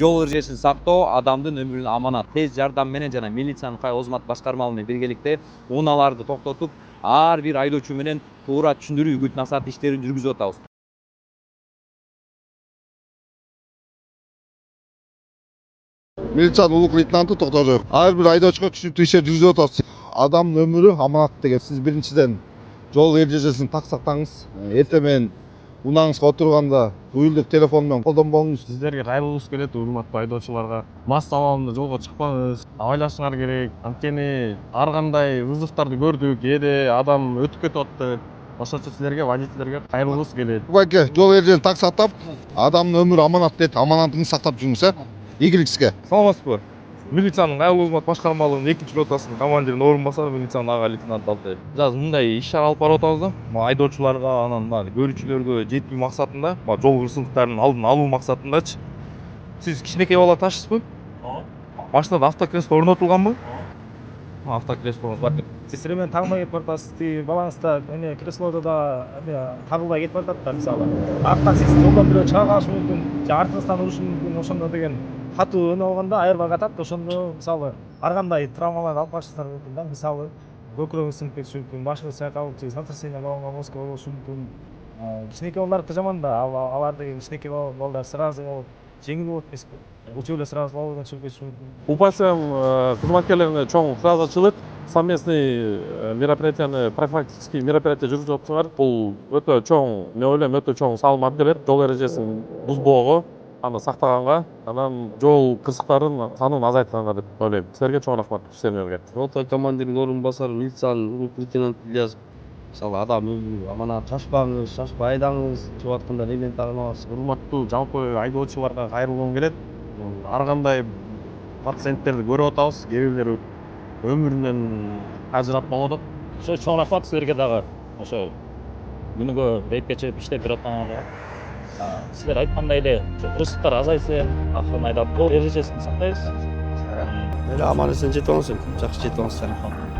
жол эрежесин сактоо адамдын өмүрүнө аманат. Тез жардам менен жана милициянын кызмат башкармалары менен биргеликте унааларды токтотуп, ар бир айдоочу менен туура түшүндүрүү үгүт насаат иштерин жүргүзүп атабыз. Милициянын улук лейтенанты Токтожоев. Ар бир айдоочуга түшүнүктүү ишер жүргүзүп атабыз. Адамдын өмүрү аманат деген. Сиз биринчиден жол эрежесин так сактаңыз. Эртең менен унааңызга отурганда уюлдук телефон менен колдонбоңуз. Сиздерге кайрылгыбыз келет, урматтуу айдоочуларга. Мас абалында жолго чыкпаңыз, абайлашыңар керек. Анткени ар кандай вызовдорду көрдүк, кээде адам өтүп кетип атты. Ошончо силерге, водительдерге кайрылгыбыз келет. Байке, жол эрежесин так сактап, адамдын өмүрү аманат дейт. Аманатыңызды сактап жүрүңүз, Ийгилик сизге. Саламатсызбы? Милициянын айыл кызмат башкармалыгынын 2-ротасынын командиринин орун басары милициянын ага лейтенанты Алтаев. Жазы мындай иш-чара алып барып атабыз да. Айдоочуларга, анан көрүүчүлөргө жетүү максатында, жол кырсыктарынын алдын алуу максатындачы. Сиз кичинекей бала ташыйсызбы? Машинада автокресло орнотулганбы? Автокресло бар. Сиз менен тагылмай кетип баратасыз. Тиги балаңыз да эме креслодо да тагылбай кетип атат да мисалы. Арттан сиз жолдон бирөө чыга калышы мүмкүн, же артыңыздан урушу мүмкүн. Ошондо деген катуу өне алганда айырбай катат. Ошондо мисалы ар кандай травмаларды алып калышыңыздар мүмкүн да. Мисалы көкүрөгүңүз сынып кетиши мүмкүн, башыңыз чайкалып, же сотрясение болгон мозг болушу мүмкүн. Кичинекей балдардыкы жаман да, аларды кичинекей балдар сразу жеңил болот эмеспи? Учуу эле сразу балган чыгып кетиши мүмкүн. УПСМ кызматкерлерине чоң ыраазычылык. Совместный мероприятияны, профилактический мероприятия жүргүзүп атсыңар. Бул өтө чоң, мен ойлойм, өтө чоң салым алып келет. Жол эрежесин бузбоого, аны сактаганга, анан жол кырсыктарынын санын азайтканга деп ойлойм. Силерге чоң рахмат иштериңерге. Рота командиринин орун басары милициянын улук лейтенанты Ильясов. Мисалы адам өмүрү аманат, шашпаңыз, шашпай айдаңыз, чыгып атканда эмнени тагынабыз. Урматтуу жалпы айдоочуларга кайрылгым келет. Ар кандай пациенттерди көрүп атабыз. Кээ бирлери өмүрүнөн ажыратмалап атат. Ошо чоң рахмат силерге дагы. Ошо күнүгө бейипке чыгып иштеп берип аткандарга. Силер айткандай эле кырсыктар азайсын, акырын айдап жол эрежесин сактайбыз. Аман эсен жетип алыңыз, жакшы жетип алыңыздар.